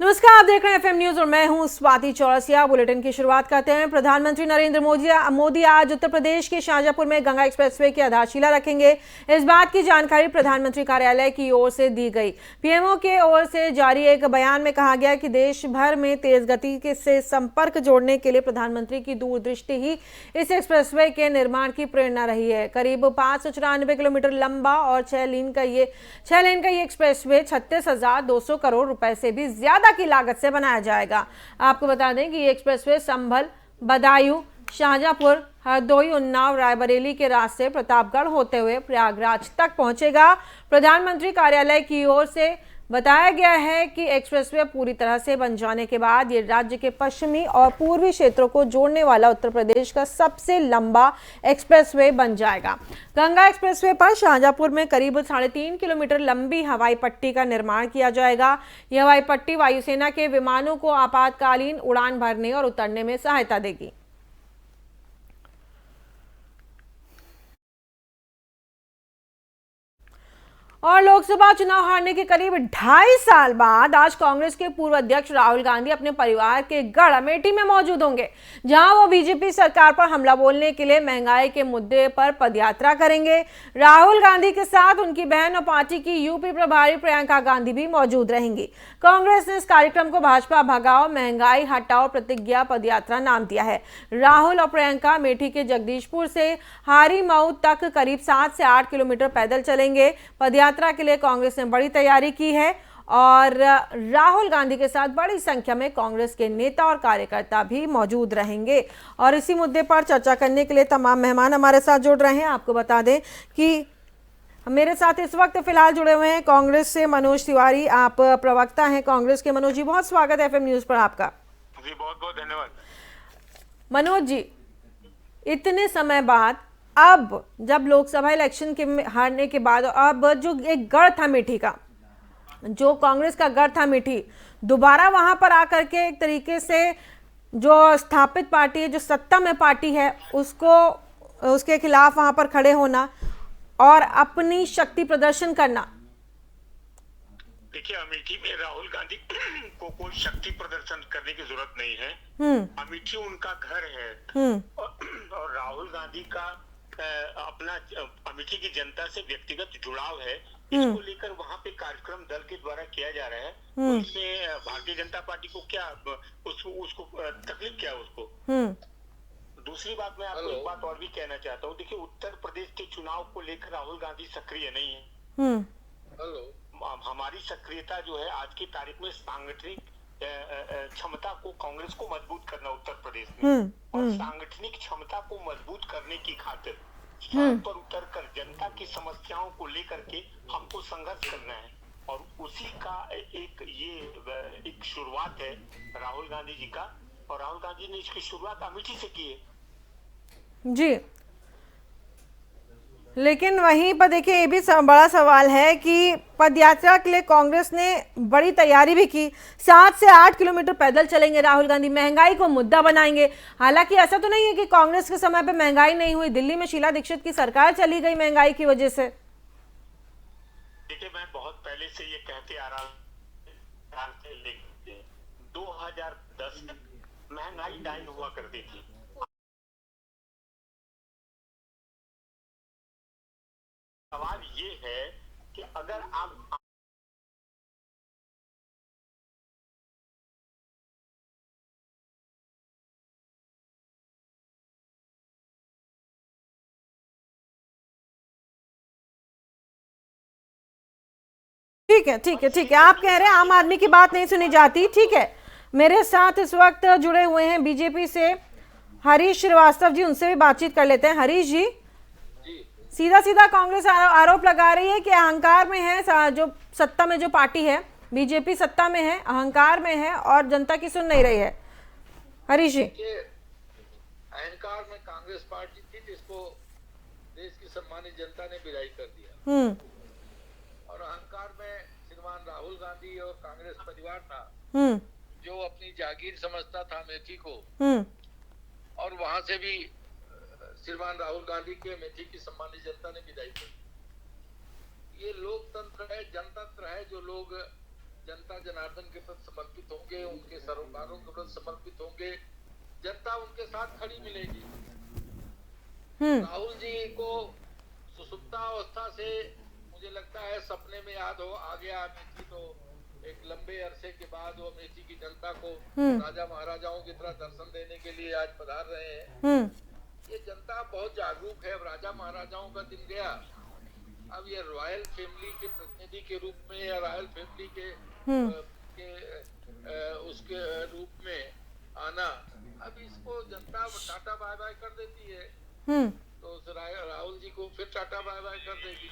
नमस्कार, आप देख रहे हैं एफएम न्यूज और मैं हूं स्वाति चौरसिया। बुलेटिन की शुरुआत करते हैं। प्रधानमंत्री नरेंद्र मोदी आज उत्तर प्रदेश के शाहजहांपुर में गंगा एक्सप्रेसवे की आधारशिला रखेंगे। इस बात की जानकारी प्रधानमंत्री कार्यालय की ओर से दी गई। पीएमओ के ओर से जारी एक बयान में कहा गया कि देश भर में तेज गति से संपर्क जोड़ने के लिए प्रधानमंत्री की दूरदृष्टि ही इस एक्सप्रेसवे के निर्माण की प्रेरणा रही है। करीब 594 किलोमीटर लंबा और 6 लेन का ये एक्सप्रेसवे 36,200 करोड़ रुपए से भी ज्यादा की लागत से बनाया जाएगा। आपको बता दें कि ये एक्सप्रेसवे संभल, बदायूं, शाहजहांपुर, हरदोई, उन्नाव, रायबरेली के रास्ते प्रतापगढ़ होते हुए प्रयागराज तक पहुंचेगा। प्रधानमंत्री कार्यालय की ओर से बताया गया है कि एक्सप्रेसवे पूरी तरह से बन जाने के बाद ये राज्य के पश्चिमी और पूर्वी क्षेत्रों को जोड़ने वाला उत्तर प्रदेश का सबसे लंबा एक्सप्रेसवे बन जाएगा। गंगा एक्सप्रेसवे पर शाहजहांपुर में करीब 3.5 किलोमीटर लंबी हवाई पट्टी का निर्माण किया जाएगा। यह हवाई पट्टी वायुसेना के विमानों को आपातकालीन उड़ान भरने और उतरने में सहायता देगी। और लोकसभा चुनाव हारने के करीब 2.5 साल बाद आज कांग्रेस के पूर्व अध्यक्ष राहुल गांधी अपने परिवार के गढ़ अमेठी में मौजूद होंगे, जहां वो बीजेपी सरकार पर हमला बोलने के लिए महंगाई के मुद्दे पर पदयात्रा करेंगे। राहुल गांधी के साथ उनकी बहन और पार्टी की यूपी प्रभारी प्रियंका गांधी भी मौजूद रहेंगी। कांग्रेस ने इस कार्यक्रम को भाजपा भगाओ महंगाई हटाओ प्रतिज्ञा पदयात्रा नाम दिया है। राहुल और प्रियंका अमेठी के जगदीशपुर से हारीमऊ तक करीब 7 से 8 किलोमीटर पैदल चलेंगे। पदयात्रा के लिए कांग्रेस ने बड़ी तैयारी की है और राहुल गांधी के साथ बड़ी संख्या में कांग्रेस के नेता और कार्यकर्ता भी मौजूद रहेंगे। और इसी मुद्दे पर चर्चा करने के लिए तमाम मेहमान हमारे साथ जुड़ रहे हैं। आपको बता दें कि मेरे साथ इस वक्त फिलहाल जुड़े हुए हैं कांग्रेस से मनोज तिवारी, आप प्रवक्ता हैं कांग्रेस के। मनोज जी, बहुत स्वागत है एफएम न्यूज पर आपका। जी बहुत बहुत धन्यवाद। मनोज जी, इतने समय बाद, अब जब लोकसभा इलेक्शन के हारने के बाद, अब जो एक गढ़ था अमेठी का, जो कांग्रेस का गढ़ था अमेठी, दोबारा वहां पर आकर के एक तरीके से जो स्थापित पार्टी है, जो सत्ता में पार्टी है, उसके खिलाफ वहां पर खड़े होना और अपनी शक्ति प्रदर्शन करना। देखिए, अमेठी में राहुल गांधी को कोई शक्ति प्रदर्शन करने की जरूरत नहीं है। अमेठी उनका घर है और राहुल गांधी का अपना अमेठी की जनता से व्यक्तिगत जुड़ाव है। इसको लेकर वहां पे कार्यक्रम दल के द्वारा किया जा रहा है। तो इसमें भारतीय जनता पार्टी को क्या उसको तकलीफ क्या है उसको। दूसरी बात, मैं आपको एक बात और भी कहना चाहता हूँ। देखिए, उत्तर प्रदेश के चुनाव को लेकर राहुल गांधी सक्रिय नहीं है। हमारी सक्रियता जो है आज की तारीख में सांगठनिक क्षमता को, कांग्रेस को मजबूत करना उत्तर प्रदेश में, और सांगठनिक क्षमता को मजबूत करने की खातिर सड़क पर उतरकर जनता की समस्याओं को लेकर के हमको संघर्ष करना है। और उसी का एक शुरुआत है राहुल गांधी जी का, और राहुल गांधी ने इसकी शुरुआत अमेठी से की है। जी, लेकिन वहीं पर देखिए, ये भी बड़ा सवाल है कि पदयात्रा के लिए कांग्रेस ने बड़ी तैयारी भी की। 7 से 8 किलोमीटर पैदल चलेंगे राहुल गांधी, महंगाई को मुद्दा बनाएंगे। हालांकि ऐसा तो नहीं है कि कांग्रेस के समय पे महंगाई नहीं हुई। दिल्ली में शीला दीक्षित की सरकार चली गई महंगाई की वजह से। देखिए, मैं बहुत पहले से ये कहते आ रहा हूँ, 2010 में महंगाई डाइन हुआ करती थी। सवाल ये है कि अगर आप ठीक है, ठीक है, ठीक है, आप कह रहे हैं आम आदमी की बात नहीं सुनी जाती। ठीक है, मेरे साथ इस वक्त जुड़े हुए हैं बीजेपी से हरीश श्रीवास्तव जी, उनसे भी बातचीत कर लेते हैं। हरीश जी, सीधा सीधा कांग्रेस आरोप लगा रही है कि अहंकार में है, जो सत्ता में जो पार्टी है बीजेपी सत्ता में है, अहंकार में है और जनता की सुन नहीं रही है। हरीश जी, अहंकार में कांग्रेस पार्टी थी जिसको देश की सम्मानित जनता ने विदाई कर दिया, और अहंकार में श्रीमान राहुल गांधी और कांग्रेस परिवार था, जो अपनी जागीर समझता था अमेठी को, और वहां से भी श्रीमान राहुल गांधी के अमेठी की सम्मानित जनता ने विदाई कर दी। ये लोकतंत्र है, जनतंत्र है, जो लोग जनता जनार्दन के प्रति समर्पित होंगे, उनके सरोकारों के प्रति समर्पित होंगे, जनता उनके साथ खड़ी मिलेगी। राहुल जी को सुसुप्तावस्था से मुझे लगता है सपने में याद हो आ गया अमेठी, तो एक लंबे अरसे के बाद वो अमेठी की जनता को राजा महाराजाओं की तरह दर्शन देने के लिए आज पधार रहे हैं। ये जनता बहुत जागरूक है। अब राजा महाराजाओं का दिन गया, अब ये रॉयल फैमिली के प्रतिनिधि के रूप में या रॉयल फैमिली के उसके रूप में आना, अब इसको जनता टाटा बाय बाय कर देती है, तो राहुल जी को फिर टाटा बाय बाय कर देगी।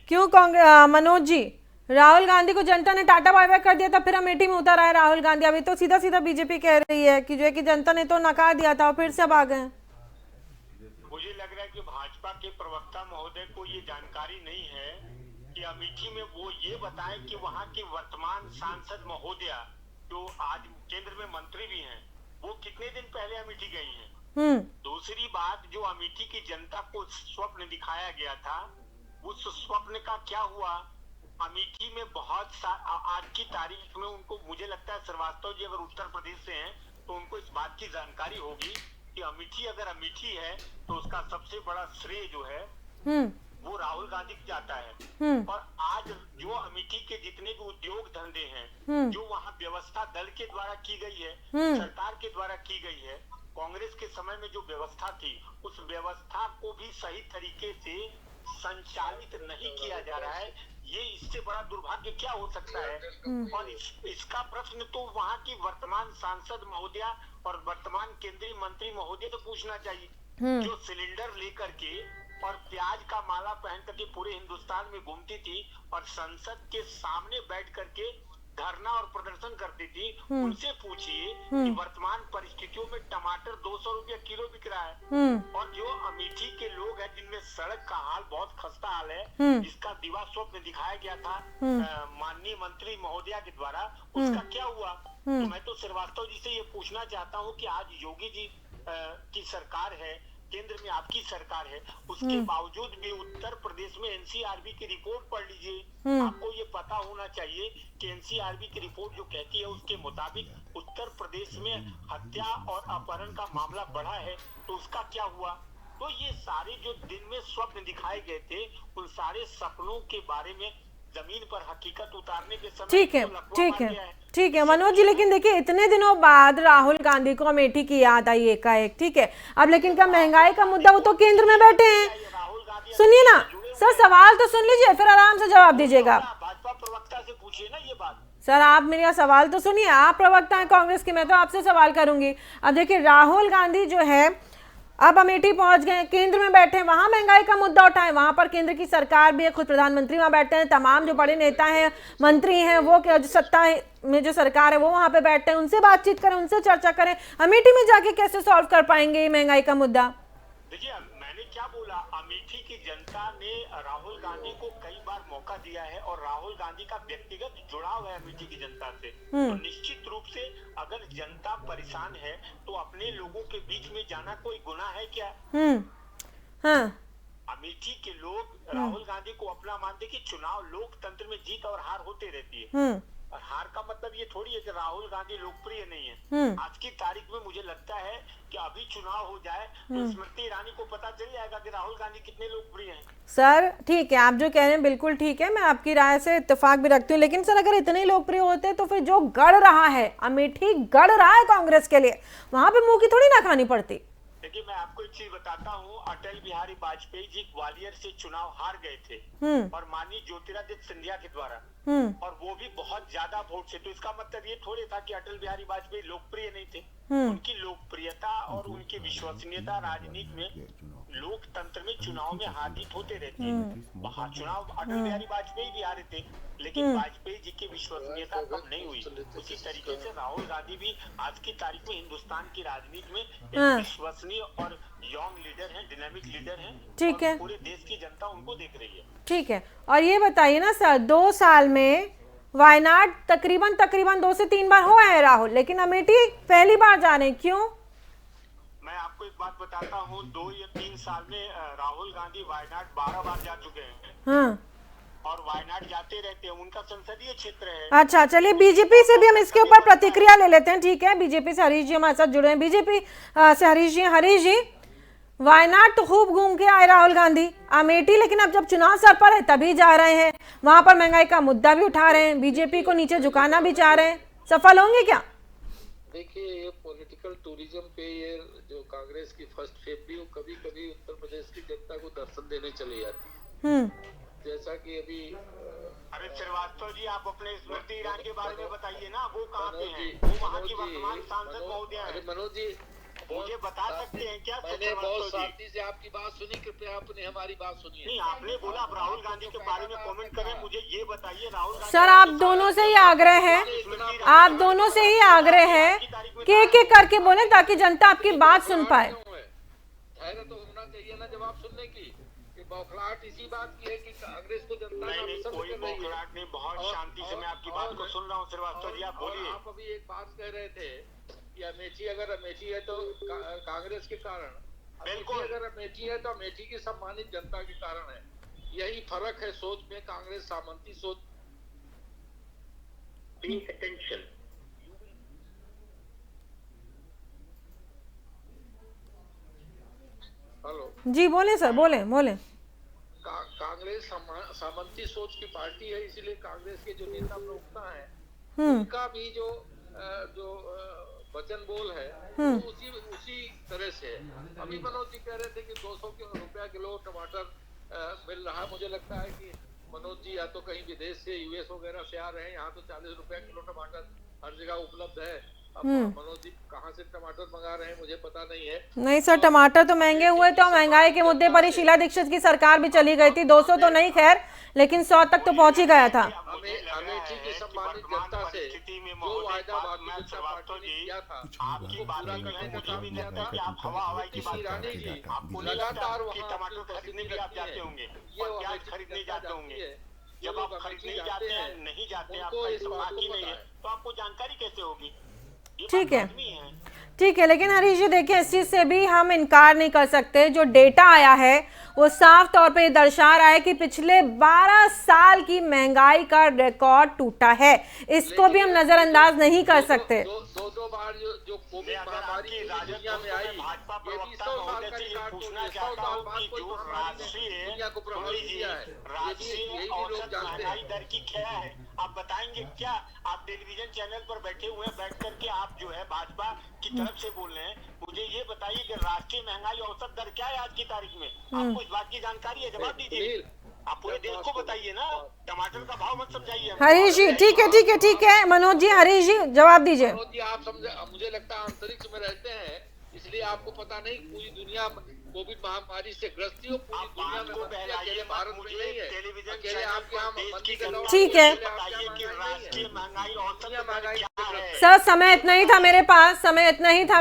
क्यों कांग्रेस मनोज जी, राहुल गांधी को जनता ने टाटा बाय बाय कर दिया था, फिर अमेठी में उतर आए राहुल गांधी। अभी तो सीधा सीधा बीजेपी कह रही है कि जो है कि जनता ने तो नकार दिया था और फिर से अब आ गए। मुझे लग रहा है कि भाजपा के प्रवक्ता महोदय को ये जानकारी नहीं है कि अमेठी में वो ये बताएं कि वहाँ की वर्तमान सांसद महोदया जो आज केंद्र में मंत्री भी हैं, वो कितने दिन पहले अमेठी गई हैं। दूसरी बात, जो अमेठी की जनता को स्वप्न दिखाया गया था, उस स्वप्न का क्या हुआ। अमेठी में बहुत आज की तारीख में उनको, मुझे लगता है श्रीवास्तव जी अगर उत्तर प्रदेश से हैं तो उनको इस बात की जानकारी होगी कि अमेठी अगर अमेठी है तो उसका सबसे बड़ा श्रेय जो है वो राहुल गांधी को जाता है। और आज जो अमेठी के जितने भी उद्योग धंधे हैं, जो वहाँ व्यवस्था दल के द्वारा की गई है, सरकार के द्वारा की गई है, कांग्रेस के समय में जो व्यवस्था थी, उस व्यवस्था को भी सही तरीके से संचालित नहीं किया जा रहा है। ये इससे बड़ा दुर्भाग्य क्या हो सकता है। और इसका प्रश्न तो वहाँ की वर्तमान सांसद महोदया और वर्तमान केंद्रीय मंत्री महोदय तो पूछना चाहिए, जो सिलेंडर लेकर के और प्याज का माला पहन करके पूरे हिंदुस्तान में घूमती थी और संसद के सामने बैठ करके धरना और प्रदर्शन करती थी। उनसे पूछिए कि वर्तमान परिस्थितियों में टमाटर 200 रुपया किलो बिक रहा है। और जो अमेठी के लोग हैं जिनमें सड़क का हाल बहुत खस्ता हाल है, जिसका दिवा स्वप्न दिखाया गया था माननीय मंत्री महोदया के द्वारा, उसका क्या हुआ। तो मैं तो श्रीवास्तव जी से ये पूछना चाहता हूँ कि आज योगी जी की सरकार है, केंद्र में आपकी सरकार है, उसके बावजूद भी उत्तर प्रदेश में एनसीआरबी की रिपोर्ट पढ़ लीजिए। आपको ये पता होना चाहिए कि एनसीआरबी की रिपोर्ट जो कहती है उसके मुताबिक उत्तर प्रदेश में हत्या और अपहरण का मामला बढ़ा है। तो उसका क्या हुआ। तो ये सारे जो दिन में स्वप्न दिखाए गए थे, उन सारे सपनों के बारे में जमीन पर हकीकत उतारने के समय ठीक है मनोज जी, लेकिन देखिए इतने दिनों बाद राहुल गांधी को अमेठी की याद आई एकाएक, ठीक है। अब लेकिन क्या महंगाई का मुद्दा, वो तो केंद्र में बैठे हैं। सुनिए ना सर, सवाल तो सुन लीजिए फिर आराम से जवाब दीजिएगा। भाजपा प्रवक्ता से पूछिए ना ये बात। सर आप मेरा सवाल तो सुनिए, आप प्रवक्ता हैं कांग्रेस के, मैं तो आपसे सवाल करूंगी। अब देखिए राहुल गांधी जो है अब अमेठी पहुंच गए, केंद्र में बैठे हैं, वहां महंगाई का मुद्दा उठाएं, वहां पर केंद्र की सरकार भी है, खुद प्रधानमंत्री वहां बैठते हैं, तमाम जो बड़े नेता हैं, मंत्री हैं, वो जो सत्ता में जो सरकार है वो वहां पे बैठते हैं, उनसे बातचीत करें, उनसे चर्चा करें। अमेठी में जाके कैसे सॉल्व कर पाएंगे महंगाई का मुद्दा। देखिए मैंने क्या बोला, अमेठी की जनता ने राहुल गांधी को कई बार मौका दिया है और राहुल गांधी का व्यक्तिगत जुड़ाव है अमेठी की जनता से। तो निश्चित रूप से अगर जनता परेशान है तो अपने लोगों के बीच में जाना कोई गुनाह है क्या। हाँ। अमेठी के लोग राहुल गांधी को अपना मानते कि चुनाव लोकतंत्र में जीत और हार होते रहती है, और हार का मतलब ये थोड़ी है कि राहुल गांधी लोकप्रिय नहीं है। आज की तारीख में मुझे लगता है कि अभी चुनाव हो जाए तो स्मृति ईरानी को पता चल जाएगा कि राहुल गांधी कितने लोकप्रिय हैं। सर ठीक है, आप जो कह रहे हैं बिल्कुल ठीक है, मैं आपकी राय से इत्तेफाक भी रखती हूँ, लेकिन सर अगर इतने लोकप्रिय होते हैं तो फिर जो गढ़ रहा है, अमेठी गढ़ रहा है कांग्रेस के लिए, वहां पे मुंह की थोड़ी ना खानी पड़ती। देखिए मैं आपको एक चीज बताता हूँ, अटल बिहारी वाजपेयी जी ग्वालियर से चुनाव हार गए थे और माननीय ज्योतिरादित्य सिंधिया के द्वारा, और वो भी बहुत ज्यादा वोट से। तो इसका मतलब ये थोड़ी था कि अटल बिहारी वाजपेयी लोकप्रिय नहीं थे। उनकी लोकप्रियता और उनकी विश्वसनीयता राजनीति में, लोकतंत्र में चुनाव में हार जीत होते रहती है। चुनाव अटल बिहारी वाजपेयी भी हारे थे, लेकिन वाजपेयी जी की विश्वसनीयता कम नहीं हुई। उसी तरीके से राहुल गांधी भी आज की तारीख में हिंदुस्तान की राजनीति में एक विश्वसनीय और यंग लीडर हैं, डायनामिक लीडर हैं। ठीक है, पूरे देश की जनता उनको देख रही है। ठीक है, और ये बताइए ना सर, 2 साल में वायनाड तकरीबन 2 से 3 बार हुआ है राहुल, लेकिन अमेठी पहली बार जा रहे हैं, क्यों? मैं आपको एक बात बताता हूँ, 2 या 3 साल में राहुल गांधी वायनाड 12 बार जा चुके हैं। और वायनाड जाते आते रहते हैं, उनका संसदीय क्षेत्र है। अच्छा, चलिए बीजेपी से भी हम इसके ऊपर प्रतिक्रिया ले लेते हैं। ठीक है, बीजेपी से हरीश जी हमारे साथ जुड़े हैं। बीजेपी से हरीश जी, वायनाड तो खूब घूम के आए राहुल गांधी, अमेठी लेकिन अब जब चुनाव सर पर है तभी जा रहे हैं, वहां पर महंगाई का मुद्दा भी उठा रहे हैं, बीजेपी को नीचे झुकाना भी चाह रहे हैं, सफल होंगे क्या? देखिए, ये पॉलिटिकल टूरिज्म पे ये जो कांग्रेस की फर्स्ट फेज भी कभी कभी उत्तर प्रदेश की जनता को दर्शन देने चली जाती है। जैसा कि अभी अरे श्रीवास्तव जी, आप अपने स्मृति ईरानी के बारे में बताइए ना, वो कहाँ पे हैं? वो वहाँ की वर्तमान सांसद महोदय हैं। अरे मनोज जी, मुझे बता सकते हैं क्या? मैंने बहुत शांति से आपकी बात सुनी, कृपया आपने हमारी बात सुनी। नहीं, आपने बोला आप राहुल गांधी के बारे में कमेंट करें, मुझे ये बताइए राहुल गांधी। सर, आप दोनों से ही आग्रह है, आप दोनों से ही आग्रह है कि एक एक करके बोले ताकि जनता आपकी बात सुन पाए। धैर्य तो होना चाहिए ना जवाब सुनने की। बौखलाहट इसी बात की है कि कांग्रेस को जनता कोई बौखलाहट नहीं, बहुत शांति से मैं आपकी बात को सुन रहा हूँ। श्रीवास्तव जी, आप बोलिए। आप अभी एक बात कह रहे थे कि अमेठी अगर अमेठी है तो कांग्रेस के कारण, बिल्कुल अगर अमेठी है तो अमेठी की सम्मानित जनता के कारण है। यही फर्क है सोच में, कांग्रेस सामंती सोच। अटेंशन। हेलो जी बोले सर, बोले। कांग्रेस सामंती सोच की पार्टी है, इसीलिए कांग्रेस के जो नेता प्रवक्ता हैं उनका भी जो वचन बोल है वो उसी तरह से है। अभी मनोज जी कह रहे थे कि 200 रुपया किलो टमाटर मिल रहा है। मुझे लगता है कि मनोज जी या तो कहीं विदेश से, यूएस वगैरह से आ रहे हैं, यहाँ तो 40 रुपया किलो टमाटर हर जगह उपलब्ध है। अब मनोज जी कहाँ से टमाटर मंगा रहे हैं मुझे पता नहीं है। नहीं सर, टमाटर तो महंगे हुए, तो महंगाई के मुद्दे पर ही शीला दीक्षित की सरकार भी चली गई थी। 200 तो नहीं, खैर, लेकिन 100 तक तो पहुंच ही गया था। अमेठी की सम्मानित जनता से जो वायदा भारतीय जनता पार्टी ने किया था, आपकी बात करने का काम नहीं आता कि आप हवा हवाई की बात करते हैं। आपको लगातार वहाँ टमाटर खरीदने भी आप जाते होंगे और प्याज खरीदने जाते होंगे। जब आप खरीदने जाते हैं, नहीं जाते हैं, आपका इस बाकी नहीं है, तो आपको जानकारी कैसे होगी? ठीक है, लेकिन हरीश जी देखिए, इस चीज से भी हम इनकार नहीं कर सकते। जो डेटा आया है वो साफ तौर पे दर्शा रहा है कि पिछले 12 साल की महंगाई का रिकॉर्ड टूटा है। इसको भी हम नजरअंदाज नहीं कर सकते। दो बार जो कोविड महामारी दुनिया में आई, भाजपा प्रवक्ता महोदय से ये पूछना चाहता हूँ कि जो राष्ट्रीय औसत महंगाई दर की क्या है, आप बताएंगे क्या? आप टेलीविजन चैनल पर बैठे हुए हैं, बैठ करके आप जो है भाजपा की तरफ से बोल रहे हैं, मुझे ये बताइए कि राष्ट्रीय महंगाई औसत दर क्या है आज की तारीख में? आपको इस बात की जानकारी है? जवाब दीजिए। आप पूरे देश को बताइए ना, टमाटर का भाव मत समझाइए। हरीश जी ठीक है मनोज जी, हरीश जी जवाब दीजिए। मनोज जी, आप समझे, मुझे लगता है अंतरिक्ष में रहते हैं, इसलिए आपको पता नहीं पूरी दुनिया कोविड महामारी से ग्रस्त हो। पूरी दुनिया में अकेले भारत में नहीं है, अकेले आपके यहाँ ठीक है राष्ट्रीय महंगाई औसत सर। समय इतना ही था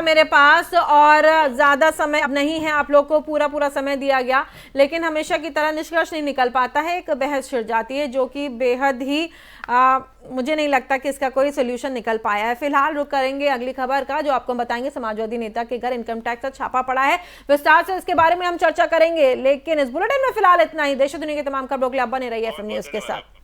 मेरे पास, और ज्यादा समय अब नहीं है। आप लोग को पूरा समय दिया गया, लेकिन हमेशा की तरह निष्कर्ष नहीं निकल पाता है। एक बहस छिड़ जाती है जो कि बेहद ही मुझे नहीं लगता कि इसका कोई सोल्यूशन निकल पाया है। फिलहाल रुक करेंगे अगली खबर का, जो आपको बताएंगे समाजवादी नेता के घर इनकम टैक्स का छापा पड़ा है। विस्तार से इसके बारे में हम चर्चा करेंगे, लेकिन इस बुलेटिन में फिलहाल इतना ही। देश दुनिया की तमाम खबरों के लिए आप बने रहिए FM न्यूज़ के साथ।